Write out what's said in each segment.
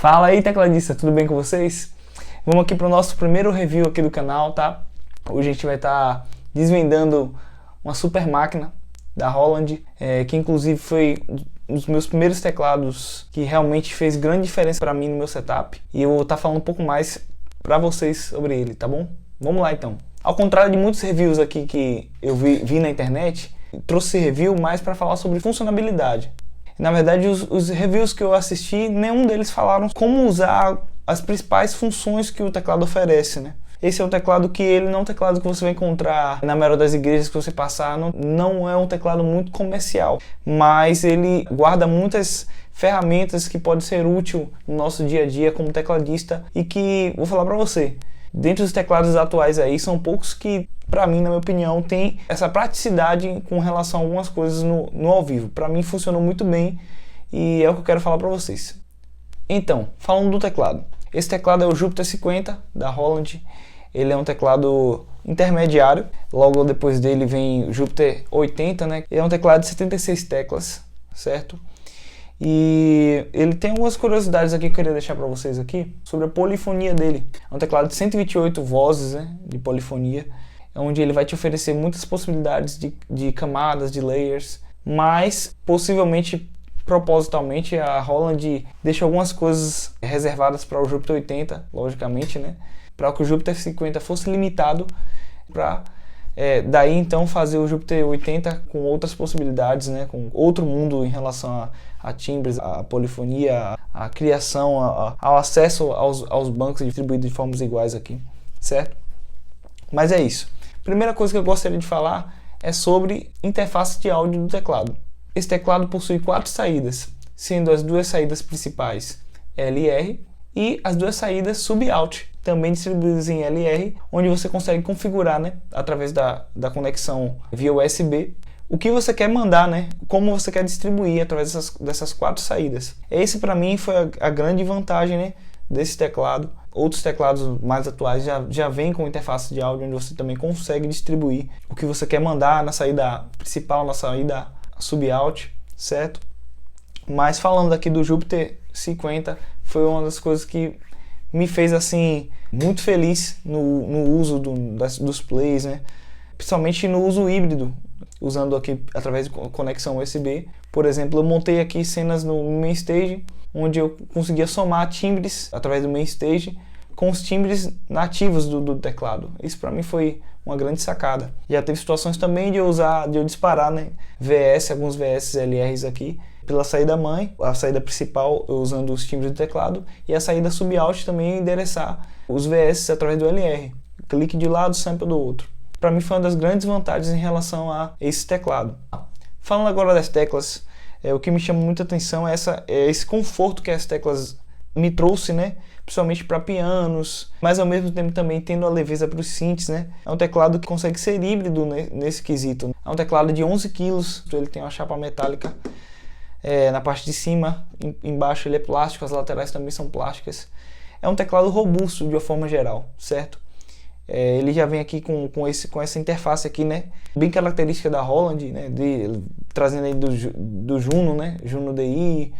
Fala aí, tecladista, tudo bem com vocês? Vamos aqui para o nosso primeiro review aqui do canal, tá? Hoje a gente vai estar desvendando uma super máquina da Roland, que inclusive foi um dos meus primeiros teclados que realmente fez grande diferença para mim no meu setup. E eu vou estar falando um pouco mais para vocês sobre ele, tá bom? Vamos lá então. Ao contrário de muitos reviews aqui que eu vi na internet, trouxe review mais para falar sobre funcionalidade. Na verdade, os reviews que eu assisti, nenhum deles falaram como usar as principais funções que o teclado oferece, né? Esse é um teclado que ele não é um teclado que você vai encontrar na maioria das igrejas que você passar, não é um teclado muito comercial, mas ele guarda muitas ferramentas que podem ser úteis no nosso dia a dia como tecladista e que, vou falar para você, dentre os teclados atuais aí, são poucos que, para mim, na minha opinião, tem essa praticidade com relação a algumas coisas no ao vivo. Para mim funcionou muito bem e é o que eu quero falar para vocês. Então, falando do teclado. Esse teclado é o Jupiter 50 da Roland. Ele é um teclado intermediário. Logo depois dele vem o Jupiter 80, né? Ele é um teclado de 76 teclas, certo? E ele tem algumas curiosidades aqui que eu queria deixar para vocês aqui sobre a polifonia dele. É um teclado de 128 vozes, né, de polifonia, onde ele vai te oferecer muitas possibilidades de camadas, de layers, mas possivelmente, propositalmente, a Roland deixa algumas coisas reservadas para o Jupiter 80, logicamente, né, para que o Jupiter 50 fosse limitado para daí então fazer o Jupiter 80 com outras possibilidades, né, com outro mundo em relação a timbres, a polifonia, a criação, ao acesso aos bancos distribuídos de formas iguais aqui, certo? Mas é isso. Primeira coisa que eu gostaria de falar é sobre interface de áudio do teclado. Esse teclado possui 4 saídas, sendo as 2 saídas principais LR e as 2 saídas sub-out, também distribuídas em LR, onde você consegue configurar, né, através da conexão via USB, o que você quer mandar, né, como você quer distribuir através dessas 4 saídas. Esse para mim foi a grande vantagem, né, desse teclado. Outros teclados mais atuais já vêm com interface de áudio, onde você também consegue distribuir o que você quer mandar na saída principal, na saída sub-out, certo? Mas falando aqui do Jupiter 50, foi uma das coisas que me fez assim muito feliz no uso dos plays, né? Principalmente no uso híbrido, usando aqui através de conexão USB. Por exemplo, eu montei aqui cenas no Mainstage, onde eu conseguia somar timbres através do Mainstage com os timbres nativos do teclado. Isso para mim foi uma grande sacada. Já teve situações também de eu disparar, né, alguns VS LRs aqui pela saída mãe, a saída principal usando os timbres do teclado, e a saída sub-out também endereçar os VS através do LR. Clique de lado, sample do outro. Para mim foi uma das grandes vantagens em relação a esse teclado. Falando agora das teclas, o que me chama muita atenção é esse conforto que as teclas me trouxe, né? Principalmente para pianos, mas ao mesmo tempo também tendo a leveza para os synths, né? É um teclado que consegue ser híbrido, né, nesse quesito. É um teclado de 11 kg, ele tem uma chapa metálica na parte de cima, embaixo ele é plástico, as laterais também são plásticas. É um teclado robusto de uma forma geral, certo? Ele já vem aqui com essa interface aqui, né, bem característica da Roland, né, trazendo aí do Juno, né, Juno DI,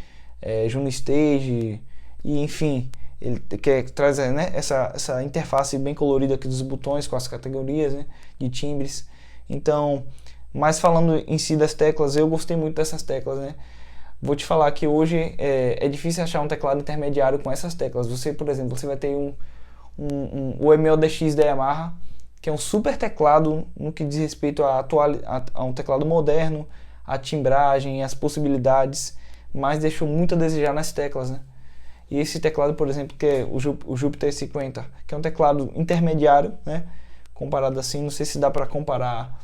Juno Stage, e enfim, ele traz, né, essa interface bem colorida aqui dos botões com as categorias, né, de timbres. Então, mas falando em si das teclas, eu gostei muito dessas teclas, né. Vou te falar que hoje é difícil achar um teclado intermediário com essas teclas. Você, por exemplo, você vai ter o MODX da Yamaha, que é um super teclado no que diz respeito a um teclado moderno, a timbragem, as possibilidades, mas deixou muito a desejar nas teclas, né? E esse teclado, por exemplo, que é o Jupiter 50, que é um teclado intermediário, né? Comparado assim, não sei se dá para comparar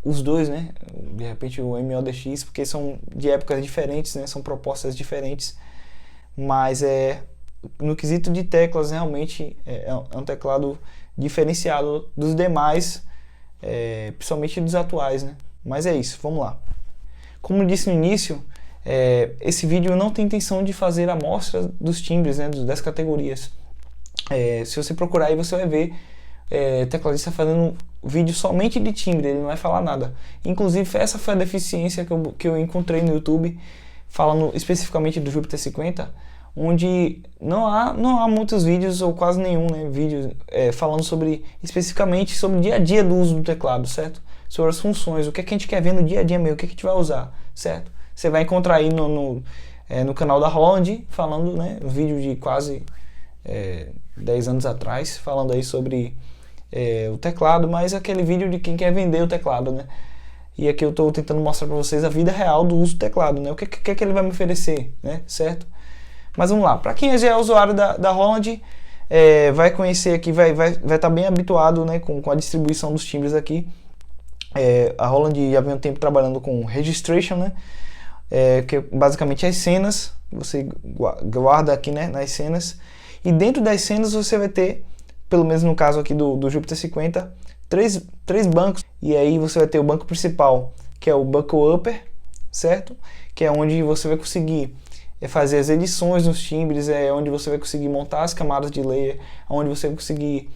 os dois, né? De repente o MODX, porque são de épocas diferentes, né? São propostas diferentes, mas no quesito de teclas, realmente é um teclado diferenciado dos demais, principalmente dos atuais, né? Mas é isso, vamos lá. Como eu disse no início, esse vídeo não tem intenção de fazer amostra dos timbres, né? Das categorias. Se você procurar aí, você vai ver tecladista fazendo vídeo somente de timbre, ele não vai falar nada. Inclusive, essa foi a deficiência que eu encontrei no YouTube, falando especificamente do Jupiter 50, onde não há muitos vídeos, ou quase nenhum, né, vídeo falando especificamente sobre o dia a dia do uso do teclado, certo? Sobre as funções, o que é que a gente quer ver no dia a dia mesmo, o que é que a gente vai usar, certo? Você vai encontrar aí no canal da Holland, falando, né, um vídeo de quase 10 anos atrás, falando aí sobre o teclado, mas aquele vídeo de quem quer vender o teclado, né? E aqui eu estou tentando mostrar para vocês a vida real do uso do teclado, né? O que é que ele vai me oferecer, né? Certo? Mas vamos lá, para quem já é usuário da Holland, vai conhecer aqui, vai estar bem habituado, né, com a distribuição dos timbres aqui. A Holland já vem um tempo trabalhando com registration, né? Que é basicamente as cenas, você guarda aqui, né, nas cenas, e dentro das cenas você vai ter, pelo menos no caso aqui do Jupyter 50, três bancos, e aí você vai ter o banco principal, que é o Buckle Upper, certo? Que é onde você vai conseguir fazer as edições nos timbres, onde você vai conseguir montar as camadas de layer, onde você vai conseguir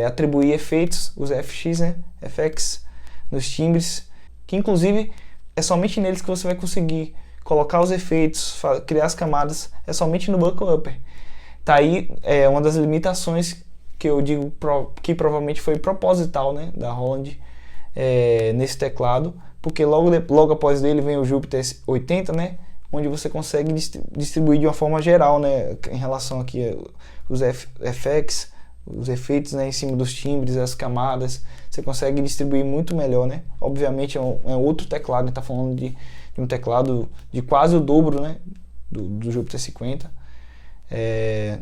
atribuir efeitos, os FX, né? FX nos timbres, que inclusive é somente neles que você vai conseguir colocar os efeitos, criar as camadas, é somente no Buckle Upper. Tá aí uma das limitações que eu digo que provavelmente foi proposital, né, da Holland nesse teclado, porque logo após dele vem o Jupyter 80, né, onde você consegue distribuir de uma forma geral, né, em relação aqui os FX, os efeitos, né, em cima dos timbres, as camadas, você consegue distribuir muito melhor, né? Obviamente é outro teclado, está falando de um teclado de quase o dobro, né, do Jupyter 50,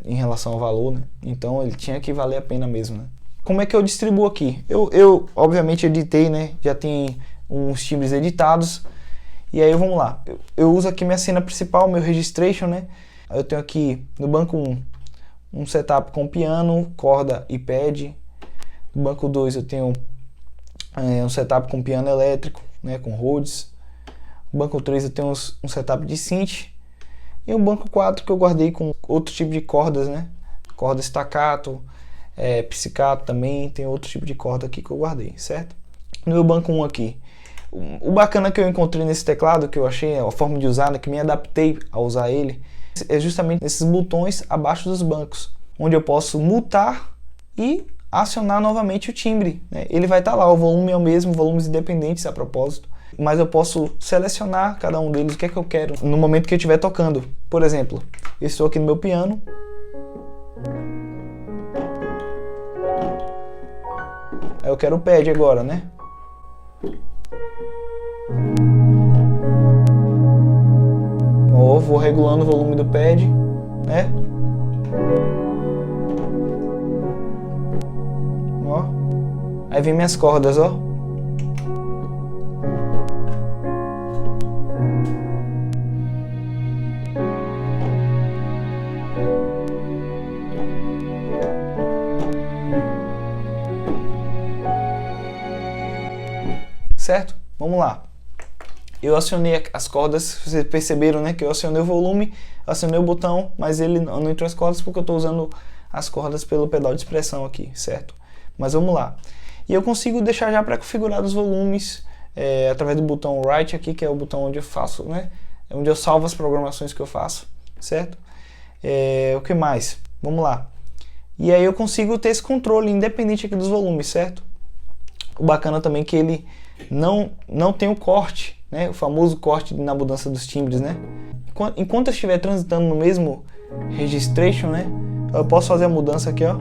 em relação ao valor, né? Então ele tinha que valer a pena mesmo, né? Como é que eu distribuo aqui? Eu obviamente editei, né? Já tem uns timbres editados. E aí vamos lá. Eu uso aqui minha cena principal, meu registration, né? Eu tenho aqui no banco 1 um setup com piano, corda e pad. No banco 2 eu tenho um setup com piano elétrico, né, com Rhodes. No banco 3 eu tenho um setup de synth. E o banco 4 que eu guardei com outro tipo de cordas, né? Corda staccato, pizzicato também, tem outro tipo de corda aqui que eu guardei, certo? No meu banco 1 aqui, o bacana que eu encontrei nesse teclado, que eu achei a forma de usar, né, que me adaptei a usar ele, é justamente nesses botões abaixo dos bancos, onde eu posso mutar e acionar novamente o timbre, né? Ele vai estar lá, o volume é o mesmo, volumes independentes a propósito, mas eu posso selecionar cada um deles, o que é que eu quero no momento que eu estiver tocando. Por exemplo, eu estou aqui no meu piano, aí eu quero o pad agora, né? Vou regulando o volume do pad, né? Ó. Aí vem minhas cordas, ó. Certo? Vamos lá. Eu acionei as cordas, vocês perceberam, né, que eu acionei o volume, acionei o botão, mas ele não entrou as cordas porque eu estou usando as cordas pelo pedal de expressão aqui, certo? Mas vamos lá. E eu consigo deixar já pré-configurado os volumes através do botão Write aqui, que é o botão onde eu faço, né, onde eu salvo as programações que eu faço, certo? O que mais? Vamos lá. E aí eu consigo ter esse controle independente aqui dos volumes, certo? O bacana também é que ele não tem o corte, né? O famoso corte na mudança dos timbres, né? Enquanto eu estiver transitando no mesmo registration, né, eu posso fazer a mudança aqui, ó.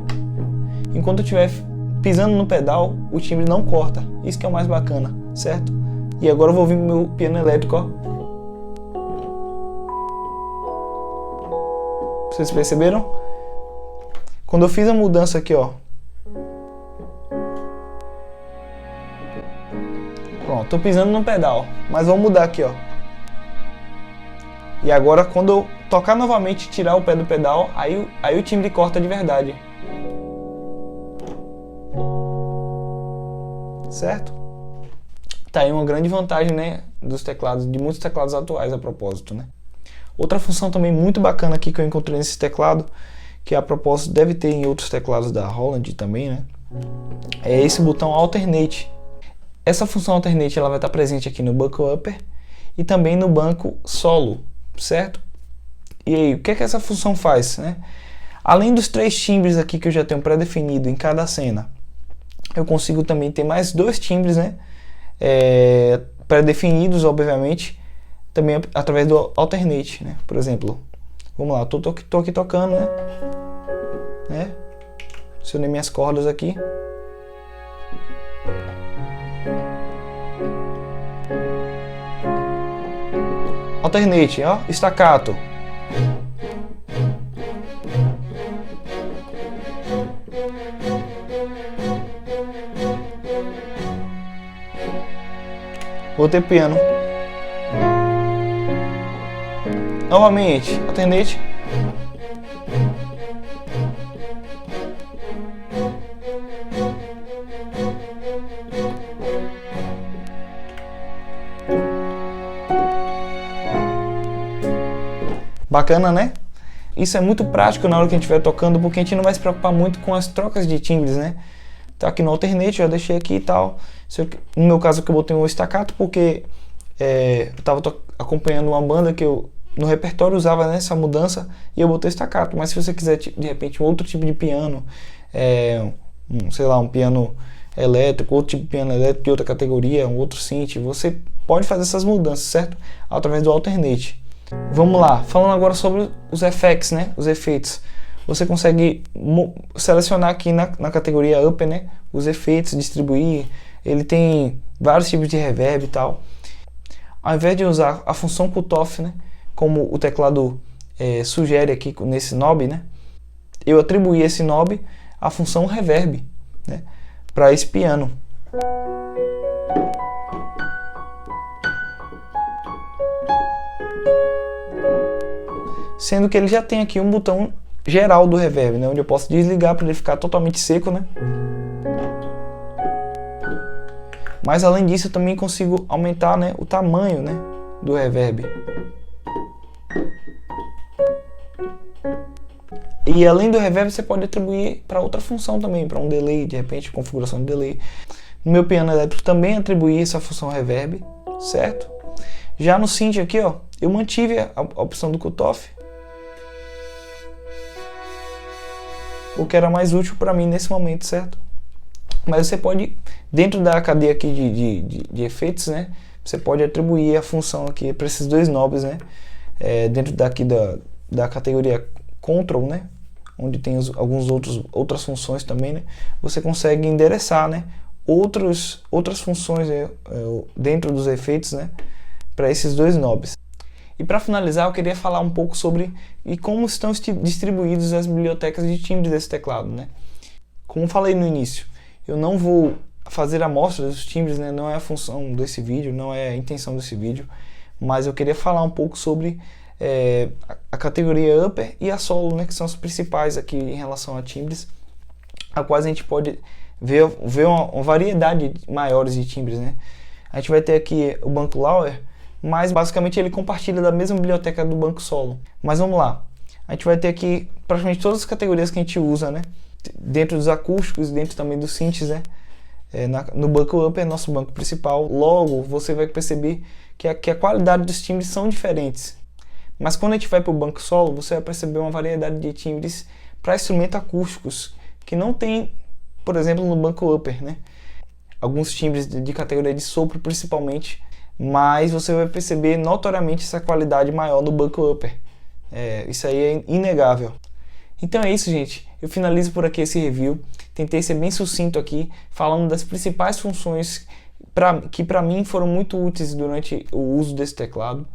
Enquanto eu estiver pisando no pedal, o timbre não corta. Isso que é o mais bacana, certo? E agora eu vou vir pro meu piano elétrico, ó. Vocês perceberam? Quando eu fiz a mudança aqui, ó, pronto, tô pisando no pedal, mas vamos mudar aqui, ó. E agora quando eu tocar novamente e tirar o pé do pedal, aí o timbre corta de verdade. Certo? Tá aí uma grande vantagem, né, dos teclados, de muitos teclados atuais a propósito, né? Outra função também muito bacana aqui que eu encontrei nesse teclado, que a propósito deve ter em outros teclados da Holland também, né? É esse botão Alternate. Essa função Alternate ela vai estar presente aqui no Buckle Upper e também no banco Solo, certo? E aí, o que é que essa função faz, né? Além dos 3 timbres aqui que eu já tenho pré-definido em cada cena, eu consigo também ter mais 2 timbres, né? Pré-definidos, obviamente, também através do alternate, né? Por exemplo, vamos lá, tô aqui tocando, né? Acionei minhas cordas aqui. Alternate, ó, staccato. Outro piano. Novamente, alternate. Bacana, né? Isso é muito prático na hora que a gente estiver tocando, porque a gente não vai se preocupar muito com as trocas de timbres, né? Tá aqui no alternate, já deixei aqui e tal. No meu caso aqui eu botei um staccato porque eu estava acompanhando uma banda que eu no repertório usava, né, essa mudança, e eu botei staccato. Mas se você quiser de repente um outro tipo de piano, sei lá, um piano elétrico, outro tipo de piano elétrico de outra categoria, um outro synth, você pode fazer essas mudanças, certo? Através do alternate. Vamos lá, falando agora sobre os effects, né? Os efeitos. Você consegue selecionar aqui na categoria Upper, né? Os efeitos, distribuir. Ele tem vários tipos de reverb e tal. Ao invés de usar a função cutoff, né? Como o teclado sugere aqui nesse knob, né? Eu atribuí esse knob à função reverb, né? Para esse piano. Sendo que ele já tem aqui um botão geral do reverb, né, onde eu posso desligar para ele ficar totalmente seco, né? Mas além disso eu também consigo aumentar, né, o tamanho, né, do reverb. E além do reverb você pode atribuir para outra função também, para um delay, de repente configuração de delay. No meu piano elétrico também atribuí essa função reverb, certo? Já no synth aqui, ó, eu mantive a opção do cutoff, o que era mais útil para mim nesse momento, certo? Mas você pode, dentro da cadeia aqui de efeitos, né? Você pode atribuir a função aqui para esses 2 knobs, né? Dentro daqui da categoria Control, né? Onde tem outras funções também, né? Você consegue endereçar, né? Outras funções dentro dos efeitos, né? Para esses 2 knobs. E para finalizar, eu queria falar um pouco sobre como estão distribuídas as bibliotecas de timbres desse teclado, né? Como falei no início, eu não vou fazer amostra dos timbres, né? Não é a função desse vídeo, não é a intenção desse vídeo, mas eu queria falar um pouco sobre a categoria Upper e a Solo, né? Que são as principais aqui em relação a timbres, a quais a gente pode ver uma variedade maiores de timbres, né? A gente vai ter aqui o banco Lauer, mas basicamente ele compartilha da mesma biblioteca do banco Solo. Mas vamos lá, a gente vai ter aqui praticamente todas as categorias que a gente usa, né? Dentro dos acústicos, dentro também dos synths, né? No banco Upper, nosso banco principal. Logo, você vai perceber que a qualidade dos timbres são diferentes. Mas quando a gente vai para o banco Solo, você vai perceber uma variedade de timbres para instrumentos acústicos, que não tem, por exemplo, no banco Upper, né? Alguns timbres de categoria de sopro principalmente, mas você vai perceber notoriamente essa qualidade maior no banco Upper. Isso aí é inegável. Então é isso, gente. Eu finalizo por aqui esse review. Tentei ser bem sucinto aqui, falando das principais funções que para mim foram muito úteis durante o uso desse teclado,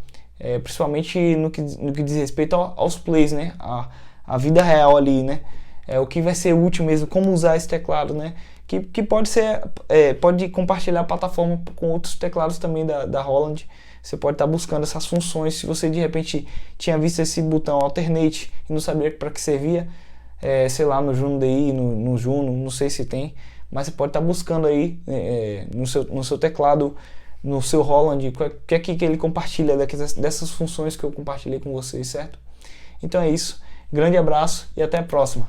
principalmente no que diz respeito aos plays, né? A vida real ali, né? O que vai ser útil mesmo, como usar esse teclado, né? Que pode ser, pode compartilhar a plataforma com outros teclados também da Roland. Você pode estar buscando essas funções. Se você de repente tinha visto esse botão alternate e não sabia para que servia, sei lá, no Juno DI, no Juno, não sei se tem, mas você pode estar buscando aí no seu teclado, no seu Roland, o que é que ele compartilha dessas funções que eu compartilhei com vocês, certo? Então é isso. Grande abraço e até a próxima.